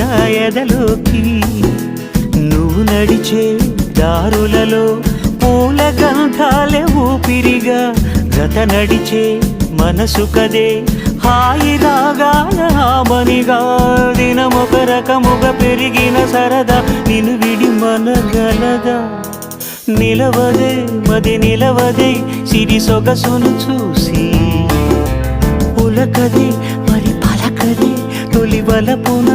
నా ఎదలోకి నువ్వు నడిచే దారులలో పూల గంధాలే ఊపిరిగా గత నడిచే మనసు కదే హాయి రాగాల హామనిగా దినమొక రకముగా పెరిగిన సరదా నిన్ను విడి మనగలదా నిలవదే మది నిలవదే సిరి సొగసును చూసి పులకదే మరి పలకదే తొలి వలపున